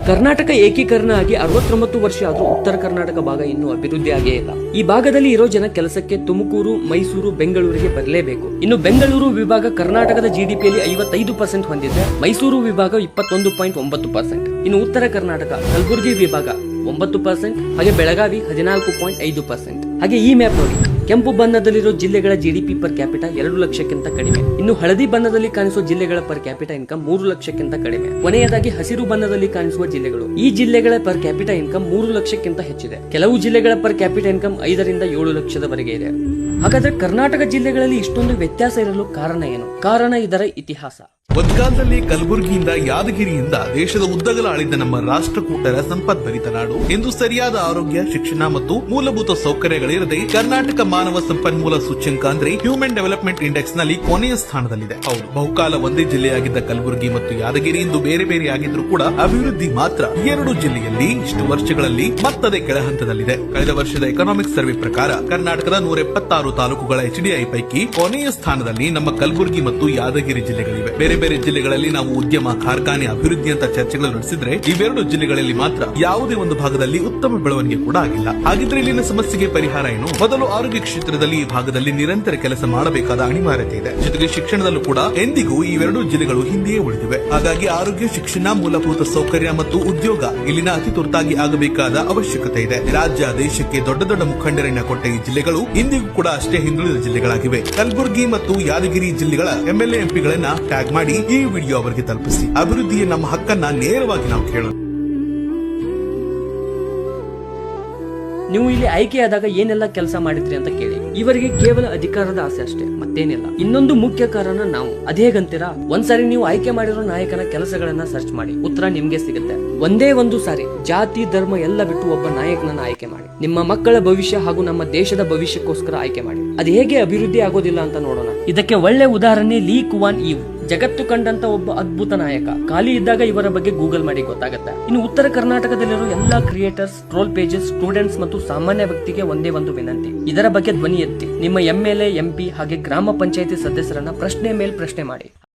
ಕರ್ನಾಟಕ ಏಕೀಕರಣ ಆಗಿ 69 ವರ್ಷ ಆದ್ರೂ ಉತ್ತರ ಕರ್ನಾಟಕ ಭಾಗ ಇನ್ನೂ ಅಭಿವೃದ್ಧಿ ಆಗೇ ಇಲ್ಲ. ಈ ಭಾಗದಲ್ಲಿ ಇರೋ ಜನ ಕೆಲಸಕ್ಕೆ ತುಮಕೂರು, ಮೈಸೂರು, ಬೆಂಗಳೂರಿಗೆ ಬರಲೇಬೇಕು. ಇನ್ನು ಬೆಂಗಳೂರು ವಿಭಾಗ ಕರ್ನಾಟಕದ ಜಿಡಿಪಿಯಲ್ಲಿ 55% ಹೊಂದಿದೆ, ಮೈಸೂರು ವಿಭಾಗ 21.9%. ಇನ್ನು ಉತ್ತರ ಕರ್ನಾಟಕ ಕಲಬುರಗಿ ವಿಭಾಗ 9%, ಹಾಗೆ ಬೆಳಗಾವಿ 14.5%. ಹಾಗೆ ಈ ಮ್ಯಾಪ್ ನೋಡಿ, ಕೆಂಪು ಬಣ್ಣದಲ್ಲಿರೋ ಜಿಲ್ಲೆಗಳ ಜಿಡಿಪಿ ಪರ್ ಕ್ಯಾಪಿಟಾ 2 ಲಕ್ಷಕ್ಕಿಂತ ಕಡಿಮೆ. ಇನ್ನು ಹಳದಿ ಬಣ್ಣದಲ್ಲಿ ಕಾಣಿಸುವ ಜಿಲ್ಲೆಗಳ ಪರ್ ಕ್ಯಾಪಿಟಾ ಇನ್ಕಮ್ 3 ಲಕ್ಷಕ್ಕಿಂತ ಕಡಿಮೆ. ಕೊನೆಯದಾಗಿ ಹಸಿರು ಬಣ್ಣದಲ್ಲಿ ಕಾಣಿಸುವ ಜಿಲ್ಲೆಗಳು, ಈ ಜಿಲ್ಲೆಗಳ ಪರ್ ಕ್ಯಾಪಿಟಾ ಇನ್ಕಮ್ 3 ಲಕ್ಷಕ್ಕಿಂತ ಹೆಚ್ಚಿದೆ. ಕೆಲವು ಜಿಲ್ಲೆಗಳ ಪರ್ ಕ್ಯಾಪಿಟಾ ಇನ್ಕಮ್ 5 ರಿಂದ 7 ಲಕ್ಷದವರೆಗೆ ಇದೆ. ಹಾಗಾದ್ರೆ ಕರ್ನಾಟಕ ಜಿಲ್ಲೆಗಳಲ್ಲಿ ಇಷ್ಟೊಂದು ವ್ಯತ್ಯಾಸ ಇರಲು ಕಾರಣ ಏನು? ಕಾರಣ ಇದರ ಇತಿಹಾಸ. ಒಂದು ಕಾಲದಲ್ಲಿ ಕಲಬುರಗಿಯಿಂದ ಯಾದಗಿರಿಯಿಂದ ದೇಶದ ಉದ್ದಗಲ ಆಳಿದ್ದ ನಮ್ಮ ರಾಷ್ಟ್ರಕೂಟರ ಸಂಪದ್ಭರಿತ ನಾಡು ಇಂದು ಸರಿಯಾದ ಆರೋಗ್ಯ, ಶಿಕ್ಷಣ ಮತ್ತು ಮೂಲಭೂತ ಸೌಕರ್ಯಗಳಿರದೆ ಕರ್ನಾಟಕ ಮಾನವ ಸಂಪನ್ಮೂಲ ಸೂಚ್ಯಂಕ ಅಂದ್ರೆ ಹ್ಯೂಮನ್ ಡೆವಲಪ್ಮೆಂಟ್ ಇಂಡೆಕ್ಸ್ ನಲ್ಲಿ ಕೊನೆಯ ಸ್ಥಾನದಲ್ಲಿದೆ. ಹೌದು, ಬಹುಕಾಲ ಒಂದೇ ಜಿಲ್ಲೆಯಾಗಿದ್ದ ಕಲಬುರಗಿ ಮತ್ತು ಯಾದಗಿರಿ ಇಂದು ಬೇರೆ ಬೇರೆ ಆಗಿದ್ರು ಕೂಡ ಅಭಿವೃದ್ಧಿ ಮಾತ್ರ ಈ ಎರಡು ಜಿಲ್ಲೆಯಲ್ಲಿ ಇಷ್ಟು ವರ್ಷಗಳಲ್ಲಿ ಮತ್ತದೇ ಕೆಳ ಹಂತದಲ್ಲಿದೆ. ಕಳೆದ ವರ್ಷದ ಎಕನಾಮಿಕ್ ಸರ್ವೆ ಪ್ರಕಾರ ಕರ್ನಾಟಕದ 176 ತಾಲೂಕುಗಳ HDI ಪೈಕಿ ಕೊನೆಯ ಸ್ಥಾನದಲ್ಲಿ ನಮ್ಮ ಕಲಬುರಗಿ ಮತ್ತು ಯಾದಗಿರಿ ಜಿಲ್ಲೆಗಳಿವೆ. ಬೇರೆ ಬೇರೆ ಜಿಲ್ಲೆಗಳಲ್ಲಿ ನಾವು ಉದ್ಯಮ, ಕಾರ್ಖಾನೆ ಅಭಿವೃದ್ಧಿ ಅಂತ ಚರ್ಚೆಗಳು ನಡೆಸಿದ್ರೆ ಇವೆರಡು ಜಿಲ್ಲೆಗಳಲ್ಲಿ ಮಾತ್ರ ಯಾವುದೇ ಒಂದು ಭಾಗದಲ್ಲಿ ಉತ್ತಮ ಬೆಳವಣಿಗೆ ಕೂಡ ಆಗಿಲ್ಲ. ಹಾಗಿದ್ರೆ ಇಲ್ಲಿನ ಸಮಸ್ಯೆಗೆ ಪರಿಹಾರ ಏನು? ಮೊದಲು ಆರೋಗ್ಯ ಕ್ಷೇತ್ರದಲ್ಲಿ ಈ ಭಾಗದಲ್ಲಿ ನಿರಂತರ ಕೆಲಸ ಮಾಡಬೇಕಾದ ಅನಿವಾರ್ಯತೆ ಇದೆ. ಜೊತೆಗೆ ಶಿಕ್ಷಣದಲ್ಲೂ ಕೂಡ ಎಂದಿಗೂ ಇವೆರಡು ಜಿಲ್ಲೆಗಳು ಹಿಂದೆಯೇ ಉಳಿದಿವೆ. ಹಾಗಾಗಿ ಆರೋಗ್ಯ, ಶಿಕ್ಷಣ, ಮೂಲಭೂತ ಸೌಕರ್ಯ ಮತ್ತು ಉದ್ಯೋಗ ಇಲ್ಲಿನ ಅತಿ ತುರ್ತಾಗಿ ಆಗಬೇಕಾದ ಅವಶ್ಯಕತೆ ಇದೆ. ರಾಜ್ಯ, ದೇಶಕ್ಕೆ ದೊಡ್ಡ ದೊಡ್ಡ ಮುಖಂಡರನ್ನ ಕೊಟ್ಟ ಈ ಜಿಲ್ಲೆಗಳು ಇಂದಿಗೂ ಕೂಡ ಅಷ್ಟೇ ಹಿಂದುಳಿದ ಜಿಲ್ಲೆಗಳಾಗಿವೆ. ಕಲಬುರಗಿ ಮತ್ತು ಯಾದಗಿರಿ ಜಿಲ್ಲೆಗಳ MLA MP ಗಳನ್ನ ಟ್ಯಾಗ್ ಮಾಡಿ ಈ ವಿಡಿಯೋ ಅವರಿಗೆ ತಲುಪಿಸಿ. ಅಭಿವೃದ್ಧಿಯ ನಮ್ಮ ಹಕ್ಕನ್ನ ನೇರವಾಗಿ ನಾವು ಕೇಳೋಣ. ನೀವು ಇಲ್ಲಿ ಆಯ್ಕೆಯಾದಾಗ ಏನೆಲ್ಲ ಕೆಲಸ ಮಾಡಿದ್ರಿ ಅಂತ ಕೇಳಿ. ಇವರಿಗೆ ಕೇವಲ ಅಧಿಕಾರದ ಆಸೆ ಅಷ್ಟೇ, ಮತ್ತೇನಿಲ್ಲ. ಇನ್ನೊಂದು ಮುಖ್ಯ ಕಾರಣ ನಾವು. ಅದೇಗಂತೀರಾ? ಒಂದ್ಸಾರಿ ನೀವು ಆಯ್ಕೆ ಮಾಡಿರೋ ನಾಯಕನ ಕೆಲಸಗಳನ್ನ ಸರ್ಚ್ ಮಾಡಿ, ಉತ್ತರ ನಿಮ್ಗೆ ಸಿಗುತ್ತೆ. ಒಂದೇ ಒಂದು ಸಾರಿ ಜಾತಿ, ಧರ್ಮ ಎಲ್ಲ ಬಿಟ್ಟು ಒಬ್ಬ ನಾಯಕನನ್ನ ಆಯ್ಕೆ ಮಾಡಿ. ನಿಮ್ಮ ಮಕ್ಕಳ ಭವಿಷ್ಯ ಹಾಗೂ ನಮ್ಮ ದೇಶದ ಭವಿಷ್ಯಕ್ಕೋಸ್ಕರ ಆಯ್ಕೆ ಮಾಡಿ. ಅದು ಹೇಗೆ ಅಭಿವೃದ್ಧಿ ಆಗೋದಿಲ್ಲ ಅಂತ ನೋಡೋಣ. ಇದಕ್ಕೆ ಒಳ್ಳೆ ಉದಾಹರಣೆ ಲೀ ಕುವಾನ್ ಈವ್. ಜಗತ್ತು ಕಂಡಂತ ಒಬ್ಬ ಅದ್ಭುತ ನಾಯಕ. ಖಾಲಿ ಇದ್ದಾಗ ಇವರ ಬಗ್ಗೆ ಗೂಗಲ್ ಮಾಡಿ ಗೊತ್ತಾಗುತ್ತೆ. ಇನ್ನು ಉತ್ತರ ಕರ್ನಾಟಕದಲ್ಲಿರೋ ಎಲ್ಲಾ ಕ್ರಿಯೇಟರ್ಸ್, ಟ್ರೋಲ್ ಪೇಜಸ್, ಸ್ಟೂಡೆಂಟ್ಸ್ ಮತ್ತು ಸಾಮಾನ್ಯ ವ್ಯಕ್ತಿಗೆ ಒಂದೇ ಒಂದು ವಿನಂತಿ, ಇದರ ಬಗ್ಗೆ ಧ್ವನಿ ಎತ್ತಿ. ನಿಮ್ಮ MLA, MP ಹಾಗೆ ಗ್ರಾಮ ಪಂಚಾಯಿತಿ ಸದಸ್ಯರನ್ನ ಪ್ರಶ್ನೆ ಮೇಲ್ ಪ್ರಶ್ನೆ ಮಾಡಿ.